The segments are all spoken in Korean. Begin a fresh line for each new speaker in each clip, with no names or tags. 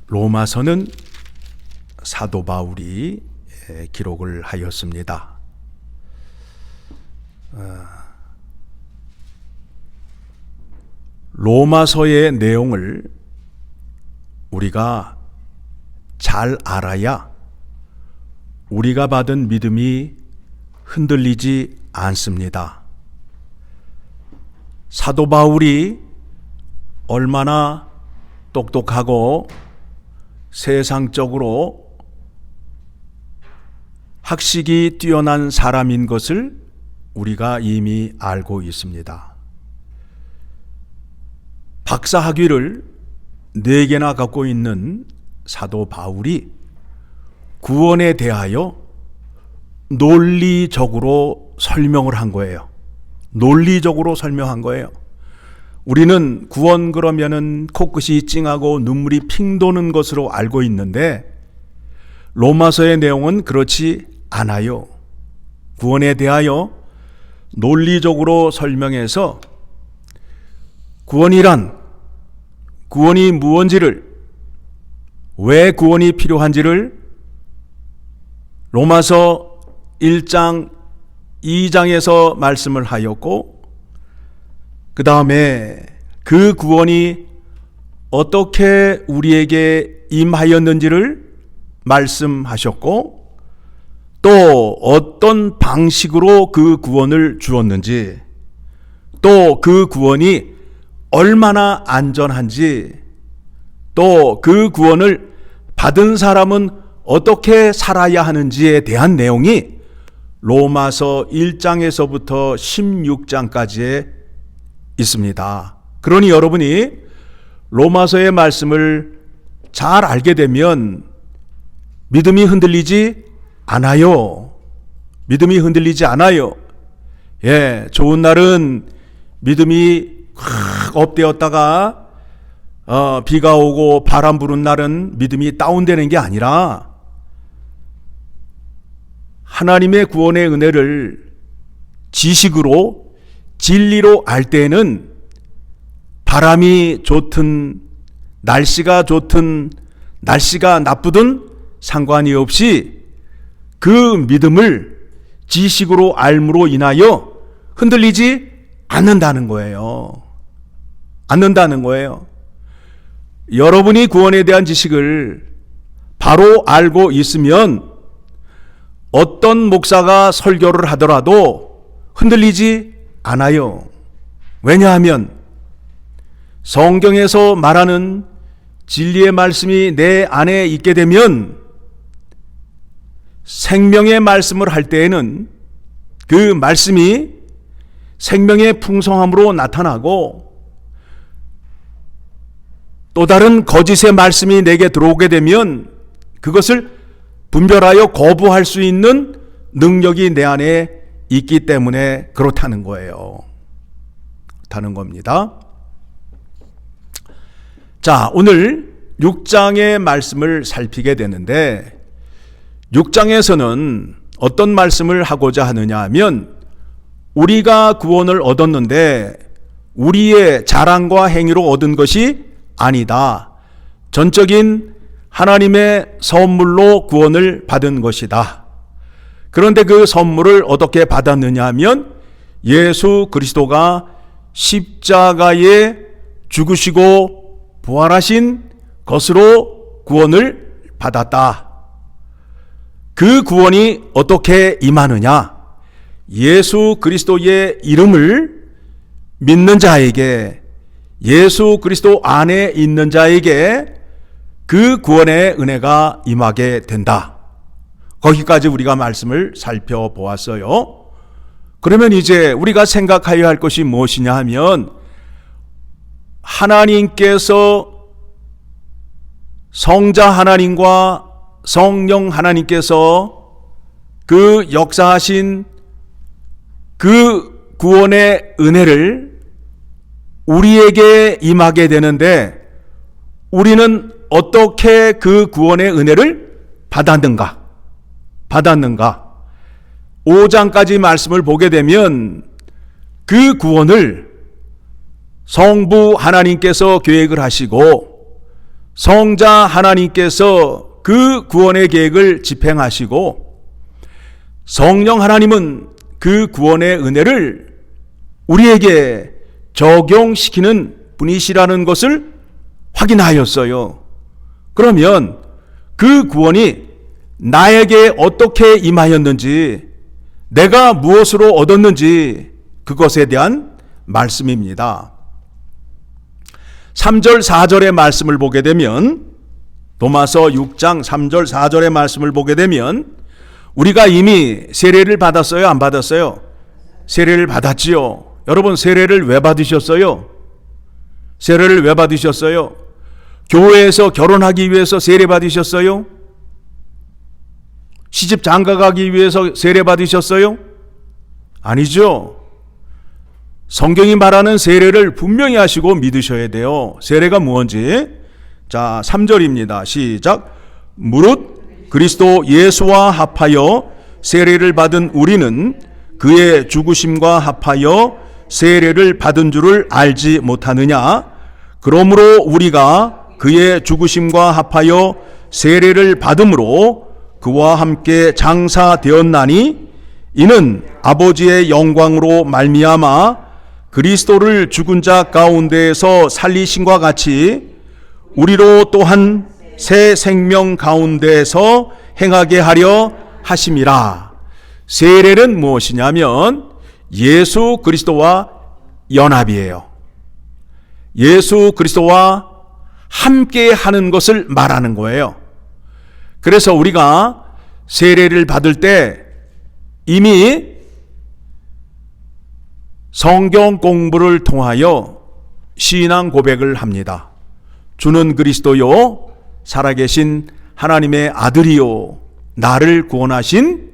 로마서는 사도 바울이 기록을 하였습니다. 로마서의 내용을 우리가 잘 알아야 우리가 받은 믿음이 흔들리지 않습니다. 사도 바울이 얼마나 똑똑하고 세상적으로 학식이 뛰어난 사람인 것을 우리가 이미 알고 있습니다. 박사 학위를 4개나 갖고 있는 사도 바울이 구원에 대하여 논리적으로 설명을 한 거예요. 논리적으로 설명한 거예요. 우리는 구원 그러면은 코끝이 찡하고 눈물이 핑 도는 것으로 알고 있는데 로마서의 내용은 그렇지 않아요. 구원에 대하여 논리적으로 설명해서 구원이 무엇인지를, 왜 구원이 필요한지를 로마서 1장 2장에서 말씀을 하였고, 그 다음에 그 구원이 어떻게 우리에게 임하였는지를 말씀하셨고, 또 어떤 방식으로 그 구원을 주었는지, 또 그 구원이 얼마나 안전한지, 또 그 구원을 받은 사람은 어떻게 살아야 하는지에 대한 내용이 로마서 1장에서부터 16장까지에 있습니다. 그러니 여러분이 로마서의 말씀을 잘 알게 되면 믿음이 흔들리지 않아요. 믿음이 흔들리지 않아요. 좋은 날은 믿음이 확 업되었다가 비가 오고 바람 부는 날은 믿음이 다운되는 게 아니라 하나님의 구원의 은혜를 지식으로 진리로 알 때에는 바람이 좋든 날씨가 좋든 날씨가 나쁘든 상관이 없이 그 믿음을 지식으로 알므로 인하여 흔들리지 않는다는 거예요. 여러분이 구원에 대한 지식을 바로 알고 있으면 어떤 목사가 설교를 하더라도 흔들리지 않아요. 왜냐하면 성경에서 말하는 진리의 말씀이 내 안에 있게 되면 생명의 말씀을 할 때에는 그 말씀이 생명의 풍성함으로 나타나고, 또 다른 거짓의 말씀이 내게 들어오게 되면 그것을 분별하여 거부할 수 있는 능력이 내 안에 있기 때문에 그렇다는 거예요. 그렇다는 겁니다. 자, 오늘 6장의 말씀을 살피게 되는데 6장에서는 어떤 말씀을 하고자 하느냐 하면, 우리가 구원을 얻었는데 우리의 자랑과 행위로 얻은 것이 아니다. 전적인 하나님의 선물로 구원을 받은 것이다. 그런데 그 선물을 어떻게 받았느냐 하면 예수 그리스도가 십자가에 죽으시고 부활하신 것으로 구원을 받았다. 그 구원이 어떻게 임하느냐? 예수 그리스도의 이름을 믿는 자에게, 예수 그리스도 안에 있는 자에게 그 구원의 은혜가 임하게 된다. 거기까지 우리가 말씀을 살펴보았어요. 그러면 이제 우리가 생각해야 할 것이 무엇이냐 하면, 하나님께서, 성자 하나님과 성령 하나님께서 그 역사하신 그 구원의 은혜를 우리에게 임하게 되는데, 우리는 어떻게 그 구원의 은혜를 받았는가? 5장까지 말씀을 보게 되면 그 구원을 성부 하나님께서 계획을 하시고 성자 하나님께서 그 구원의 계획을 집행하시고 성령 하나님은 그 구원의 은혜를 우리에게 적용시키는 분이시라는 것을 확인하였어요. 그러면 그 구원이 나에게 어떻게 임하였는지, 내가 무엇으로 얻었는지 그것에 대한 말씀입니다. 3절 4절의 말씀을 보게 되면, 로마서 6장 3절 4절의 말씀을 보게 되면 우리가 이미 세례를 받았어요? 안 받았어요? 세례를 받았지요. 여러분, 세례를 왜 받으셨어요? 세례를 왜 받으셨어요? 교회에서 결혼하기 위해서 세례 받으셨어요? 시집 장가 가기 위해서 세례 받으셨어요? 아니죠. 성경이 말하는 세례를 분명히 하시고 믿으셔야 돼요. 세례가 무엇인지. 자, 3절입니다. 시작. 무릇 그리스도 예수와 합하여 세례를 받은 우리는 그의 죽으심과 합하여 세례를 받은 줄을 알지 못하느냐? 그러므로 우리가 그의 죽으심과 합하여 세례를 받음으로 그와 함께 장사되었나니, 이는 아버지의 영광으로 말미암아 그리스도를 죽은 자 가운데에서 살리신과 같이 우리로 또한 새 생명 가운데에서 행하게 하려 하심이라. 세례는 무엇이냐면 예수 그리스도와 연합이에요. 예수 그리스도와 함께 하는 것을 말하는 거예요. 그래서 우리가 세례를 받을 때 이미 성경 공부를 통하여 신앙 고백을 합니다. 주는 그리스도요 살아계신 하나님의 아들이요 나를 구원하신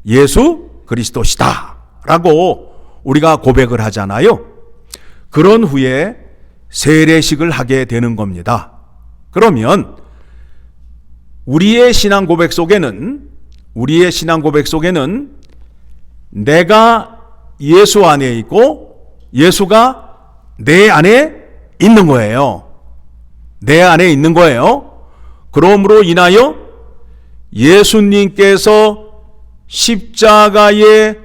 예수 그리스도시다 라고 우리가 고백을 하잖아요. 그런 후에 세례식을 하게 되는 겁니다. 그러면 우리의 신앙 고백 속에는 내가 예수 안에 있고 예수가 내 안에 있는 거예요. 내 안에 있는 거예요. 그러므로 인하여 예수님께서 십자가에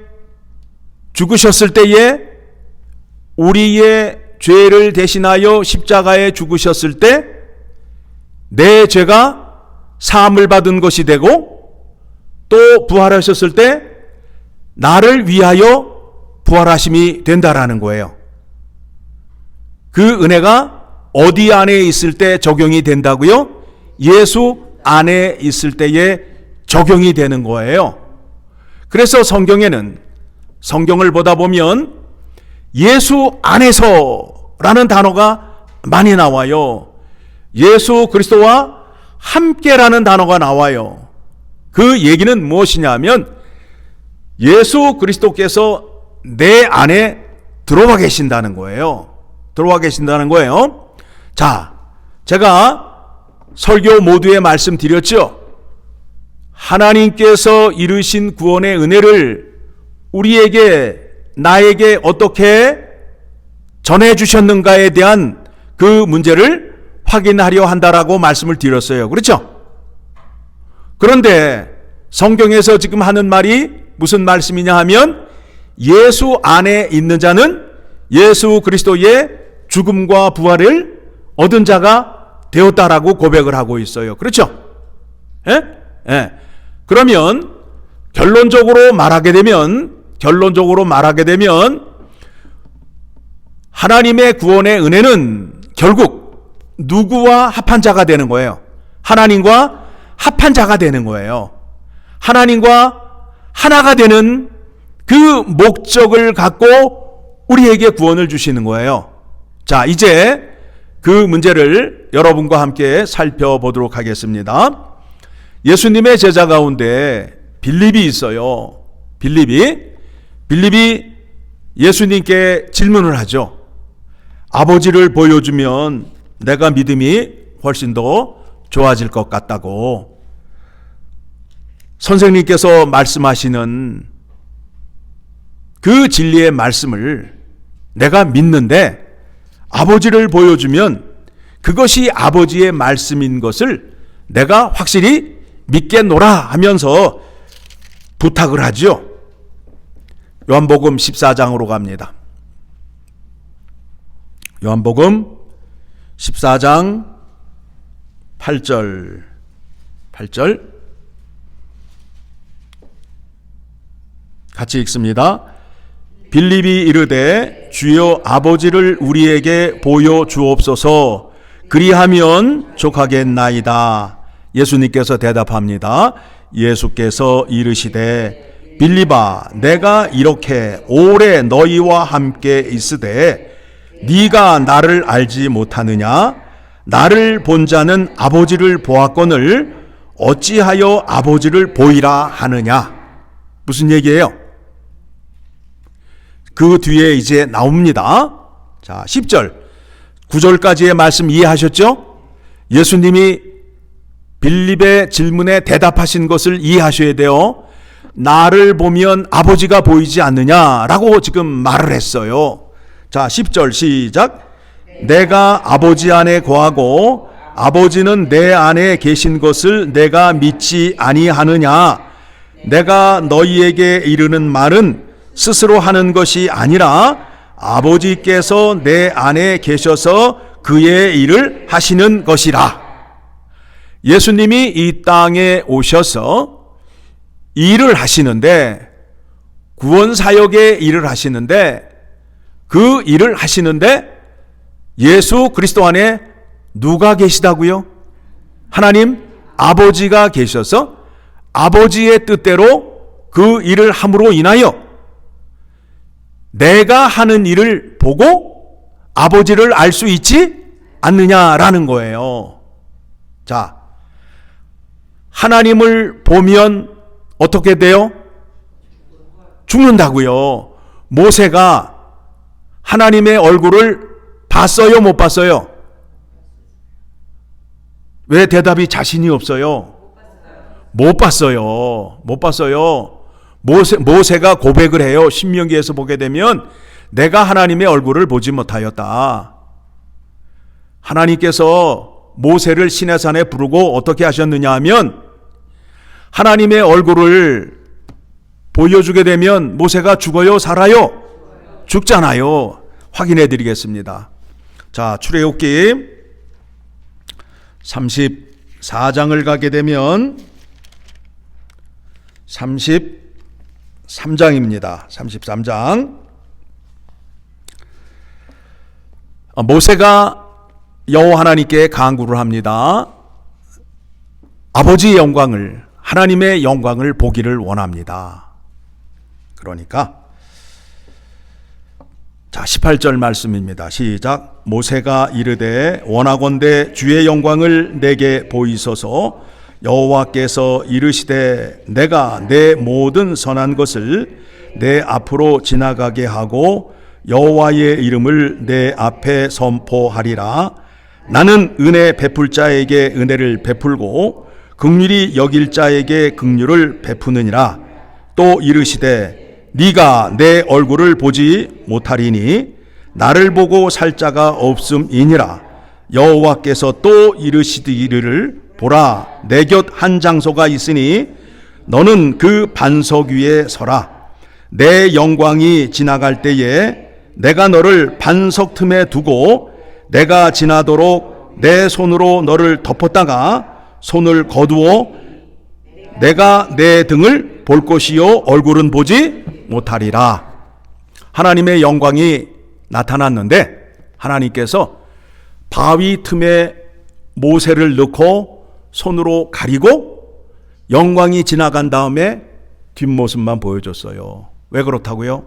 죽으셨을 때에, 우리의 죄를 대신하여 십자가에 죽으셨을 때 내 죄가 사함을 받은 것이 되고, 또 부활하셨을 때 나를 위하여 부활하심이 된다라는 거예요. 그 은혜가 어디 안에 있을 때 적용이 된다고요? 예수 안에 있을 때에 적용이 되는 거예요. 그래서 성경을 보다 보면 예수 안에서라는 단어가 많이 나와요. 예수 그리스도와 함께라는 단어가 나와요. 그 얘기는 무엇이냐면 예수 그리스도께서 내 안에 들어와 계신다는 거예요. 들어와 계신다는 거예요. 자, 제가 설교 모두에 말씀드렸죠. 하나님께서 이루신 구원의 은혜를 우리에게, 나에게 어떻게 전해주셨는가에 대한 그 문제를 확인하려 한다라고 말씀을 드렸어요. 그렇죠? 그런데 성경에서 지금 하는 말이 무슨 말씀이냐 하면 예수 안에 있는 자는 예수 그리스도의 죽음과 부활을 얻은 자가 되었다라고 고백을 하고 있어요. 그렇죠? 예? 예. 그러면 결론적으로 말하게 되면 하나님의 구원의 은혜는 결국 누구와 합한 자가 되는 거예요? 하나님과 합한 자가 되는 거예요. 하나님과 하나가 되는 그 목적을 갖고 우리에게 구원을 주시는 거예요. 자, 이제 그 문제를 여러분과 함께 살펴보도록 하겠습니다. 예수님의 제자 가운데 빌립이 있어요. 빌립이 예수님께 질문을 하죠. 아버지를 보여주면 내가 믿음이 훨씬 더 좋아질 것 같다고. 선생님께서 말씀하시는 그 진리의 말씀을 내가 믿는데 아버지를 보여주면 그것이 아버지의 말씀인 것을 내가 확실히 믿겠노라 하면서 부탁을 하죠. 요한복음 14장으로 갑니다. 요한복음 14장 8절 같이 읽습니다. 빌립이 이르되 주여 아버지를 우리에게 보여 주옵소서 그리하면 족하겠나이다. 예수님께서 대답합니다. 예수께서 이르시되 빌립아 내가 이렇게 오래 너희와 함께 있으되 네가 나를 알지 못하느냐? 나를 본 자는 아버지를 보았거늘 어찌하여 아버지를 보이라 하느냐? 무슨 얘기예요? 그 뒤에 이제 나옵니다. 자, 10절 9절까지의 말씀 이해하셨죠? 예수님이 빌립의 질문에 대답하신 것을 이해하셔야 돼요. 나를 보면 아버지가 보이지 않느냐라고 지금 말을 했어요. 자, 10절 시작. 내가 아버지 안에 거하고 아버지는 내 안에 계신 것을 내가 믿지 아니하느냐? 내가 너희에게 이르는 말은 스스로 하는 것이 아니라 아버지께서 내 안에 계셔서 그의 일을 하시는 것이라. 예수님이 이 땅에 오셔서 일을 하시는데, 구원 사역의 일을 하시는데, 그 일을 하시는데 예수 그리스도 안에 누가 계시다고요? 하나님 아버지가 계셔서 아버지의 뜻대로 그 일을 함으로 인하여 내가 하는 일을 보고 아버지를 알 수 있지 않느냐라는 거예요. 자, 하나님을 보면 어떻게 돼요? 죽는다고요. 모세가 하나님의 얼굴을 봤어요, 못 봤어요? 왜 대답이 자신이 없어요? 못 봤어요. 못 봤어요. 모세가 고백을 해요. 신명기에서 보게 되면 내가 하나님의 얼굴을 보지 못하였다. 하나님께서 모세를 시내산에 부르고 어떻게 하셨느냐 하면 하나님의 얼굴을 보여주게 되면 모세가 죽어요, 살아요? 죽잖아요. 확인해 드리겠습니다. 자, 출애굽기 34장을 가게 되면 33장입니다. 33장. 모세가 여호와 하나님께 간구를 합니다. 아버지의 영광을, 하나님의 영광을 보기를 원합니다. 그러니까 자, 18절 말씀입니다. 시작. 모세가 이르되 원하건대 주의 영광을 내게 보이소서. 여호와께서 이르시되 내가 내 모든 선한 것을 내 앞으로 지나가게 하고 여호와의 이름을 내 앞에 선포하리라. 나는 은혜 베풀 자에게 은혜를 베풀고 긍휼히 여길 자에게 긍휼을 베푸느니라. 또 이르시되 네가 내 얼굴을 보지 못하리니 나를 보고 살 자가 없음이니라. 여호와께서 또 이르시기를 보라, 내 곁 한 장소가 있으니 너는 그 반석 위에 서라. 내 영광이 지나갈 때에 내가 너를 반석 틈에 두고 내가 지나도록 내 손으로 너를 덮었다가 손을 거두어 내가 내 등을 볼 것이요 얼굴은 보지 못하리라. 하나님의 영광이 나타났는데 하나님께서 바위 틈에 모세를 넣고 손으로 가리고 영광이 지나간 다음에 뒷모습만 보여줬어요. 왜 그렇다고요?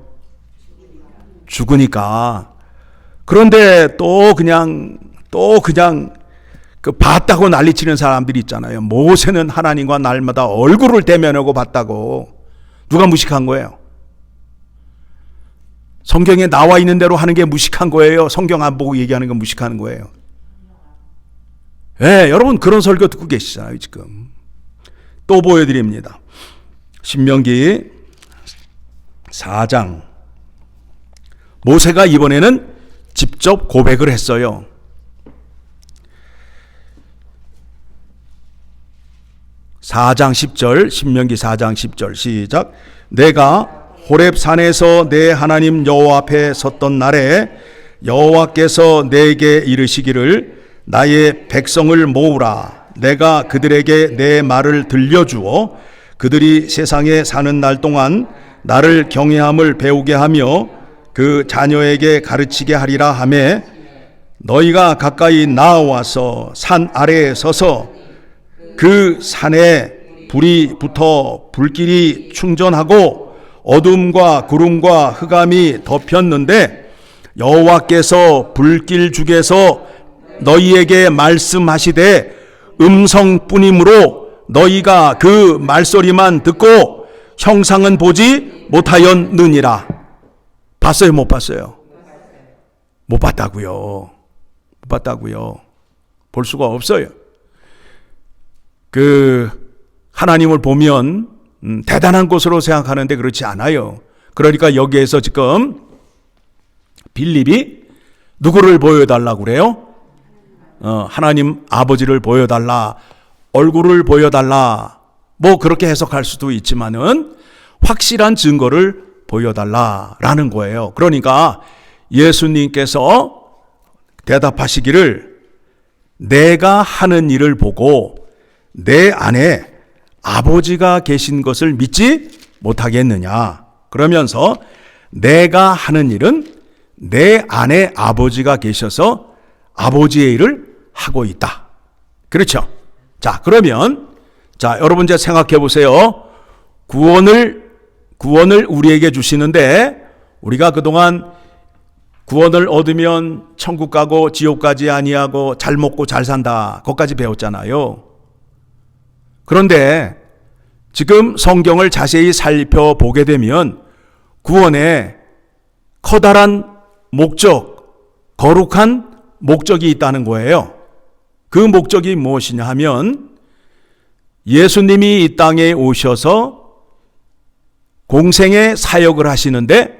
죽으니까. 그런데 또 그냥 그 봤다고 난리치는 사람들이 있잖아요. 모세는 하나님과 날마다 얼굴을 대면하고 봤다고. 누가 무식한 거예요? 성경에 나와 있는 대로 하는 게 무식한 거예요? 성경 안 보고 얘기하는 건 무식한 거예요? 네, 여러분 그런 설교 듣고 계시잖아요. 지금 또 보여드립니다. 신명기 4장. 모세가 이번에는 직접 고백을 했어요. 4장 10절, 신명기 4장 10절 시작. 내가 호렙산에서 내 하나님 여호와 앞에 섰던 날에 여호와께서 내게 이르시기를 나의 백성을 모으라. 내가 그들에게 내 말을 들려주어 그들이 세상에 사는 날 동안 나를 경외함을 배우게 하며 그 자녀에게 가르치게 하리라 하매 너희가 가까이 나와서 산 아래에 서서 그 산에 불이 붙어 불길이 충전하고 어둠과 구름과 흑암이 덮였는데 여호와께서 불길 중에서 너희에게 말씀하시되 음성뿐이므로 너희가 그 말소리만 듣고 형상은 보지 못하였느니라. 봤어요, 못 봤어요? 못 봤다고요. 못 봤다고요. 볼 수가 없어요. 하나님을 보면 대단한 곳으로 생각하는데 그렇지 않아요. 그러니까 여기에서 지금 빌립이 누구를 보여달라고 그래요? 하나님 아버지를 보여달라, 얼굴을 보여달라, 뭐 그렇게 해석할 수도 있지만은 확실한 증거를 보여달라라는 거예요. 그러니까 예수님께서 대답하시기를 내가 하는 일을 보고 내 안에 아버지가 계신 것을 믿지 못하겠느냐. 그러면서 내가 하는 일은 내 안에 아버지가 계셔서 아버지의 일을 하고 있다. 그렇죠? 자, 그러면 여러분 이제 생각해 보세요. 구원을 우리에게 주시는데 우리가 그동안 구원을 얻으면 천국 가고 지옥 가지 아니하고 잘 먹고 잘 산다. 그것까지 배웠잖아요. 그런데 지금 성경을 자세히 살펴보게 되면 구원에 커다란 목적, 거룩한 목적이 있다는 거예요. 그 목적이 무엇이냐 하면 예수님이 이 땅에 오셔서 공생의 사역을 하시는데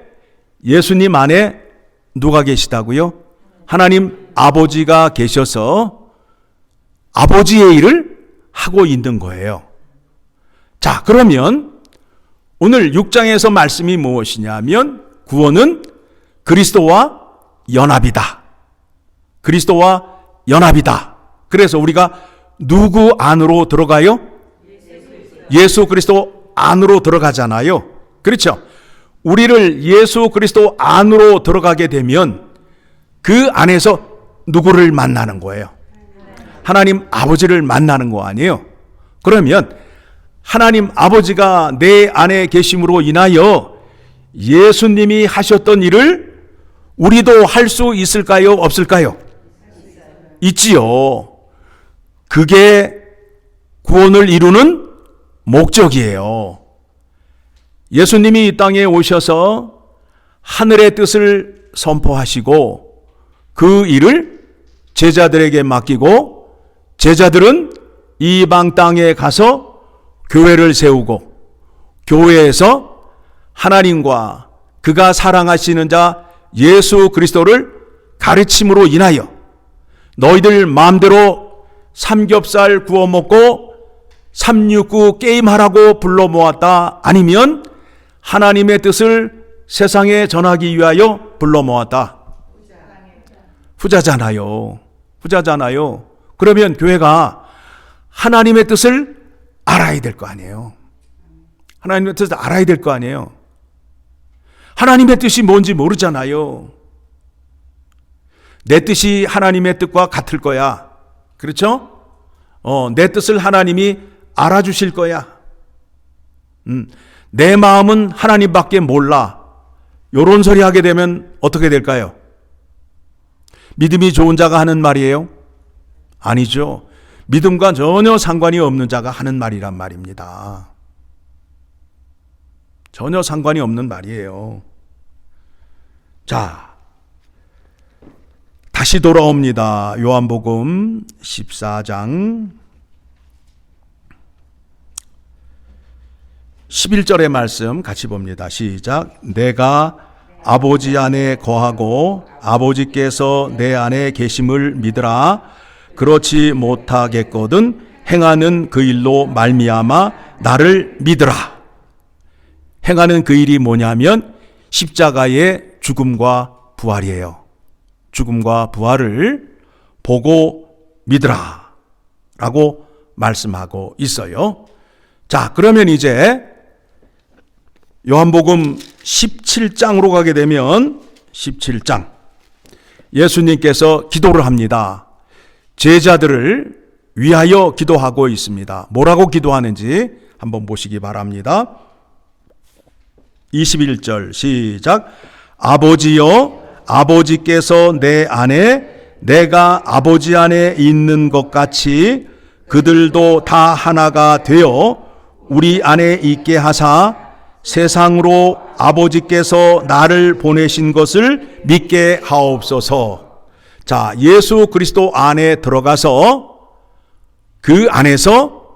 예수님 안에 누가 계시다고요? 하나님 아버지가 계셔서 아버지의 일을 하고 있는 거예요. 자, 그러면 오늘 6장에서 말씀이 무엇이냐면 구원은 그리스도와 연합이다. 그리스도와 연합이다. 그래서 우리가 누구 안으로 들어가요? 예수 그리스도 안으로 들어가잖아요. 그렇죠? 우리를 예수 그리스도 안으로 들어가게 되면 그 안에서 누구를 만나는 거예요? 하나님 아버지를 만나는 거 아니에요? 그러면 하나님 아버지가 내 안에 계심으로 인하여 예수님이 하셨던 일을 우리도 할 수 있을까요? 없을까요? 있지요. 그게 구원을 이루는 목적이에요. 예수님이 이 땅에 오셔서 하늘의 뜻을 선포하시고 그 일을 제자들에게 맡기고 제자들은 이방 땅에 가서 교회를 세우고 교회에서 하나님과 그가 사랑하시는 자 예수 그리스도를 가르침으로 인하여 너희들 마음대로 삼겹살 구워 먹고 369 게임하라고 불러 모았다. 아니면 하나님의 뜻을 세상에 전하기 위하여 불러 모았다. 후자잖아요. 후자잖아요. 그러면 교회가 하나님의 뜻을 알아야 될 거 아니에요. 하나님의 뜻을 알아야 될 거 아니에요. 하나님의 뜻이 뭔지 모르잖아요. 내 뜻이 하나님의 뜻과 같을 거야. 그렇죠? 내 뜻을 하나님이 알아주실 거야. 내 마음은 하나님밖에 몰라. 요런 소리 하게 되면 어떻게 될까요? 믿음이 좋은 자가 하는 말이에요? 아니죠. 믿음과 전혀 상관이 없는 자가 하는 말이란 말입니다. 전혀 상관이 없는 말이에요. 자, 다시 돌아옵니다. 요한복음 14장 11절의 말씀 같이 봅니다. 시작. 내가 아버지 안에 거하고 아버지께서 내 안에 계심을 믿으라. 그렇지 못하겠거든 행하는 그 일로 말미암아 나를 믿으라. 행하는 그 일이 뭐냐면 십자가의 죽음과 부활이에요. 죽음과 부활을 보고 믿으라 라고 말씀하고 있어요. 자, 그러면 이제 요한복음 17장으로 가게 되면 17장 예수님께서 기도를 합니다. 제자들을 위하여 기도하고 있습니다. 뭐라고 기도하는지 한번 보시기 바랍니다. 21절 시작. 아버지여, 아버지께서 내 안에 내가 아버지 안에 있는 것 같이 그들도 다 하나가 되어 우리 안에 있게 하사 세상으로 아버지께서 나를 보내신 것을 믿게 하옵소서. 자, 예수 그리스도 안에 들어가서 그 안에서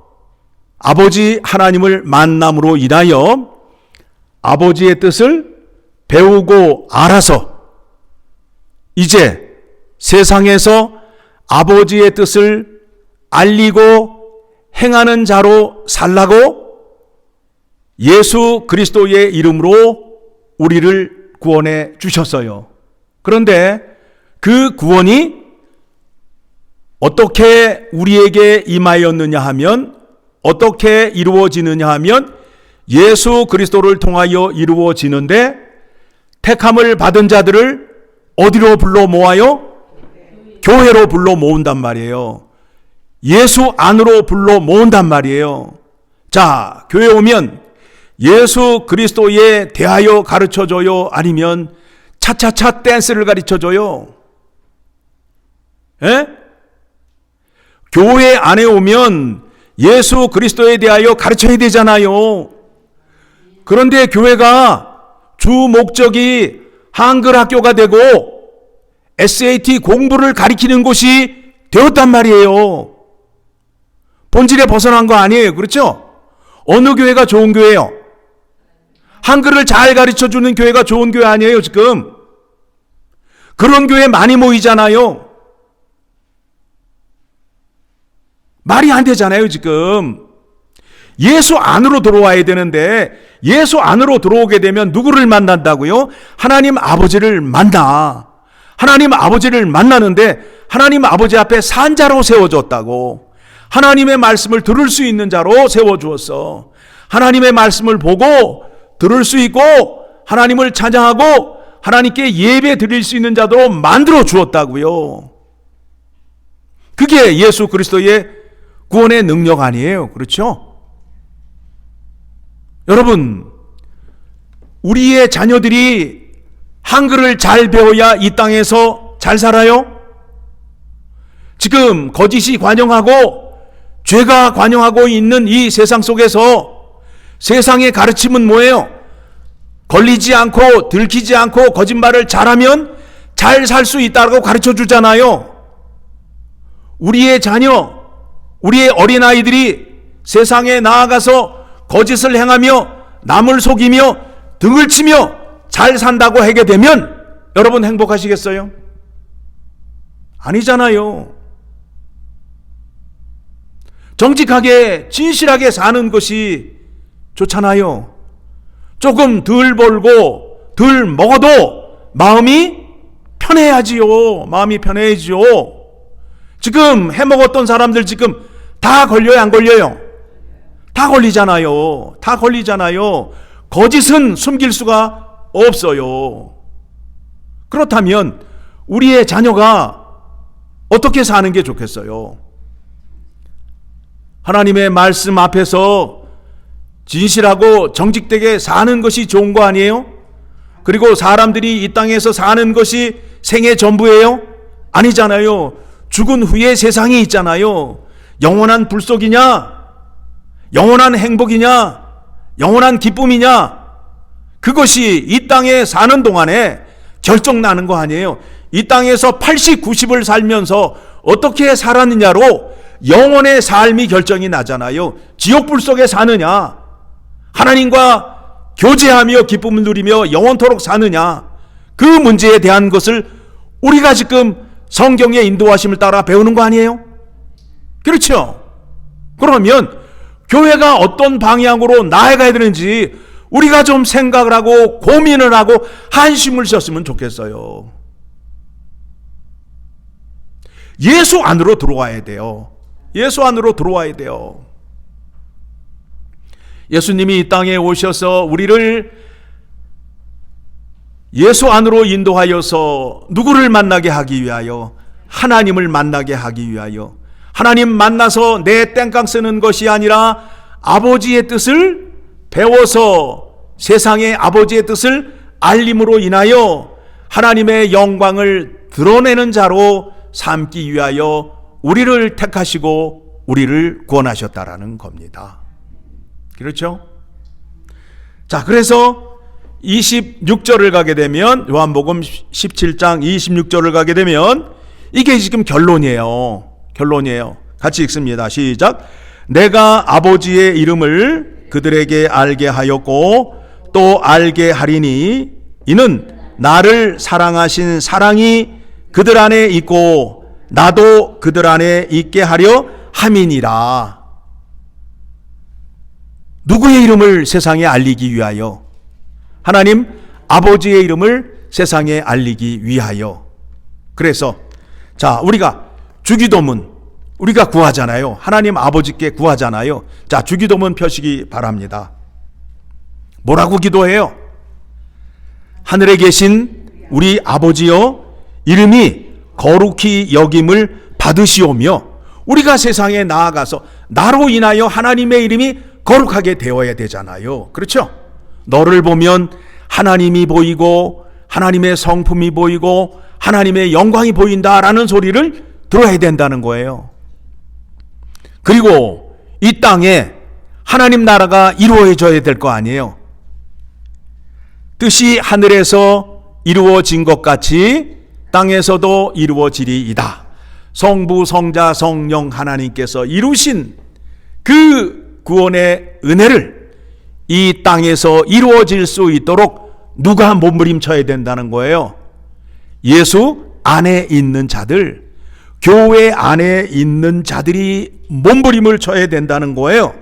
아버지 하나님을 만남으로 인하여 아버지의 뜻을 배우고 알아서 이제 세상에서 아버지의 뜻을 알리고 행하는 자로 살라고 예수 그리스도의 이름으로 우리를 구원해 주셨어요. 그런데 그 구원이 어떻게 우리에게 임하였느냐 하면, 어떻게 이루어지느냐 하면 예수 그리스도를 통하여 이루어지는데, 택함을 받은 자들을 어디로 불러 모아요? 교회로 불러 모은단 말이에요. 예수 안으로 불러 모은단 말이에요. 자, 교회 오면 예수 그리스도에 대하여 가르쳐줘요? 아니면 차차차 댄스를 가르쳐줘요? 예? 교회 안에 오면 예수 그리스도에 대하여 가르쳐야 되잖아요. 그런데 교회가 주 목적이 한글 학교가 되고 SAT 공부를 가리키는 곳이 되었단 말이에요. 본질에 벗어난 거 아니에요. 그렇죠? 어느 교회가 좋은 교회예요? 한글을 잘 가르쳐주는 교회가 좋은 교회 아니에요, 지금? 그런 교회 많이 모이잖아요. 말이 안 되잖아요, 지금. 예수 안으로 들어와야 되는데, 예수 안으로 들어오게 되면 누구를 만난다고요? 하나님 아버지를 만나. 하나님 아버지를 만나는데 하나님 아버지 앞에 산자로 세워줬다고. 하나님의 말씀을 들을 수 있는 자로 세워주었어. 하나님의 말씀을 보고 들을 수 있고 하나님을 찬양하고 하나님께 예배 드릴 수 있는 자로 만들어 주었다고요. 그게 예수 그리스도의 구원의 능력 아니에요. 그렇죠? 여러분, 우리의 자녀들이 한글을 잘 배워야 이 땅에서 잘 살아요? 지금 거짓이 관영하고 죄가 관영하고 있는 이 세상 속에서 세상의 가르침은 뭐예요? 걸리지 않고 들키지 않고 거짓말을 잘하면 잘 살 수 있다고 가르쳐 주잖아요. 우리의 자녀, 우리의 어린아이들이 세상에 나아가서 거짓을 행하며 남을 속이며 등을 치며 잘 산다고 하게 되면 여러분 행복하시겠어요? 아니잖아요. 정직하게 진실하게 사는 것이 좋잖아요. 조금 덜 벌고 덜 먹어도 마음이 편해야지요. 마음이 편해야지요. 지금 해먹었던 사람들 지금 다 걸려요, 안 걸려요? 다 걸리잖아요. 다 걸리잖아요. 거짓은 숨길 수가 없어요. 그렇다면 우리의 자녀가 어떻게 사는 게 좋겠어요? 하나님의 말씀 앞에서 진실하고 정직되게 사는 것이 좋은 거 아니에요? 그리고 사람들이 이 땅에서 사는 것이 생애 전부예요? 아니잖아요. 죽은 후에 세상이 있잖아요. 영원한 불속이냐? 영원한 행복이냐? 영원한 기쁨이냐? 그것이 이 땅에 사는 동안에 결정나는 거 아니에요. 이 땅에서 80, 90을 살면서 어떻게 살았느냐로 영혼의 삶이 결정이 나잖아요. 지옥불 속에 사느냐, 하나님과 교제하며 기쁨을 누리며 영원토록 사느냐, 그 문제에 대한 것을 우리가 지금 성경의 인도하심을 따라 배우는 거 아니에요? 그렇죠? 그러면 교회가 어떤 방향으로 나아가야 되는지 우리가 좀 생각을 하고 고민을 하고 한심을 썼으면 좋겠어요. 예수 안으로 들어와야 돼요. 예수 안으로 들어와야 돼요. 예수님이 이 땅에 오셔서 우리를 예수 안으로 인도하여서 누구를 만나게 하기 위하여? 하나님을 만나게 하기 위하여. 하나님 만나서 내 땡깡 쓰는 것이 아니라 아버지의 뜻을 배워서 세상의 아버지의 뜻을 알림으로 인하여 하나님의 영광을 드러내는 자로 삼기 위하여 우리를 택하시고 우리를 구원하셨다라는 겁니다. 그렇죠? 자, 그래서 26절을 가게 되면, 요한복음 17장 26절을 가게 되면 이게 지금 결론이에요. 결론이에요. 같이 읽습니다. 시작. 내가 아버지의 이름을 그들에게 알게 하였고 또 알게 하리니 이는 나를 사랑하신 사랑이 그들 안에 있고 나도 그들 안에 있게 하려 함이니라. 누구의 이름을 세상에 알리기 위하여? 하나님 아버지의 이름을 세상에 알리기 위하여. 그래서 자, 우리가 주기도문 우리가 구하잖아요. 하나님 아버지께 구하잖아요. 자, 주기도문 펴시기 바랍니다. 뭐라고 기도해요? 하늘에 계신 우리 아버지여, 이름이 거룩히 여김을 받으시오며, 우리가 세상에 나아가서 나로 인하여 하나님의 이름이 거룩하게 되어야 되잖아요. 그렇죠? 너를 보면 하나님이 보이고 하나님의 성품이 보이고 하나님의 영광이 보인다라는 소리를 들어야 된다는 거예요. 그리고 이 땅에 하나님 나라가 이루어져야 될 거 아니에요. 뜻이 하늘에서 이루어진 것 같이 땅에서도 이루어지리이다. 성부, 성자, 성령 하나님께서 이루신 그 구원의 은혜를 이 땅에서 이루어질 수 있도록 누가 몸부림쳐야 된다는 거예요? 예수 안에 있는 자들, 교회 안에 있는 자들이 몸부림을 쳐야 된다는 거예요.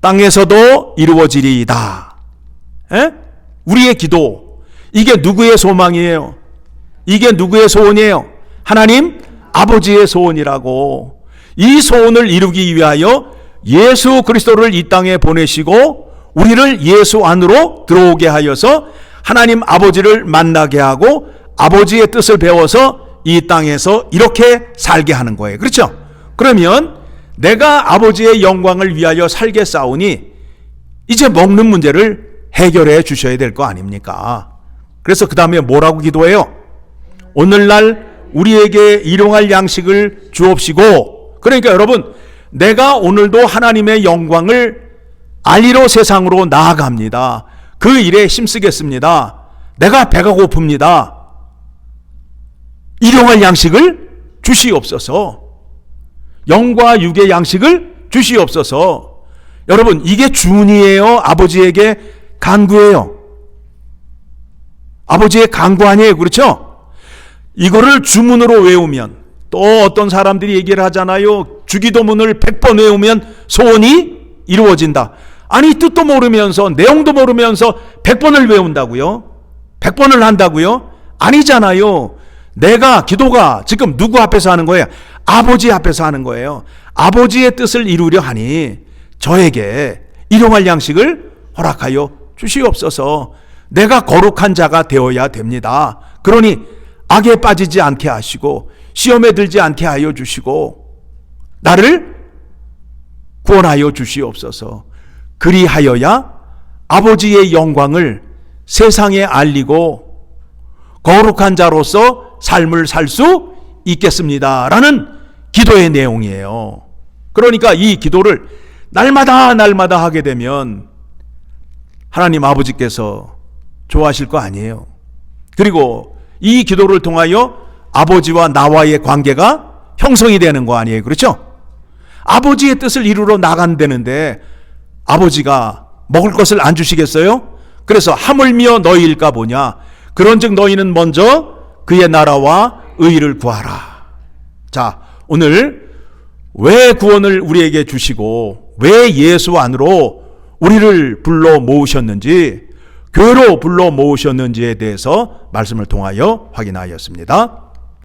땅에서도 이루어지리이다. 에? 우리의 기도, 이게 누구의 소망이에요? 이게 누구의 소원이에요? 하나님 아버지의 소원이라고. 이 소원을 이루기 위하여 예수 그리스도를 이 땅에 보내시고 우리를 예수 안으로 들어오게 하여서 하나님 아버지를 만나게 하고 아버지의 뜻을 배워서 이 땅에서 이렇게 살게 하는 거예요. 그렇죠? 그러면 내가 아버지의 영광을 위하여 살겠사오니 이제 먹는 문제를 해결해 주셔야 될 거 아닙니까? 그래서 그 다음에 뭐라고 기도해요? 오늘날 우리에게 일용할 양식을 주옵시고. 그러니까 여러분, 내가 오늘도 하나님의 영광을 알리러 세상으로 나아갑니다. 그 일에 힘쓰겠습니다. 내가 배가 고픕니다. 일용할 양식을 주시옵소서. 영과 육의 양식을 주시옵소서. 여러분, 이게 주문이에요? 아버지에게 간구예요? 아버지의 간구 아니에요? 그렇죠? 이거를 주문으로 외우면, 또 어떤 사람들이 얘기를 하잖아요. 주기도문을 100번 외우면 소원이 이루어진다. 아니, 뜻도 모르면서 내용도 모르면서 100번을 외운다고요? 100번을 한다고요? 아니잖아요. 내가 기도가 지금 누구 앞에서 하는 거예요? 아버지 앞에서 하는 거예요. 아버지의 뜻을 이루려 하니 저에게 일용할 양식을 허락하여 주시옵소서. 내가 거룩한 자가 되어야 됩니다. 그러니 악에 빠지지 않게 하시고 시험에 들지 않게 하여 주시고 나를 구원하여 주시옵소서. 그리하여야 아버지의 영광을 세상에 알리고 거룩한 자로서 삶을 살 수 있겠습니다. 라는 기도의 내용이에요. 그러니까 이 기도를 날마다 하게 되면 하나님 아버지께서 좋아하실 거 아니에요. 그리고 이 기도를 통하여 아버지와 나와의 관계가 형성이 되는 거 아니에요. 그렇죠? 아버지의 뜻을 이루러 나간다는데 아버지가 먹을 것을 안 주시겠어요? 그래서 하물며 너희일까 보냐. 그런즉 너희는 먼저 그의 나라와 의를 구하라. 자, 오늘 왜 구원을 우리에게 주시고 왜 예수 안으로 우리를 불러 모으셨는지, 교회로 불러 모으셨는지에 대해서 말씀을 통하여 확인하였습니다.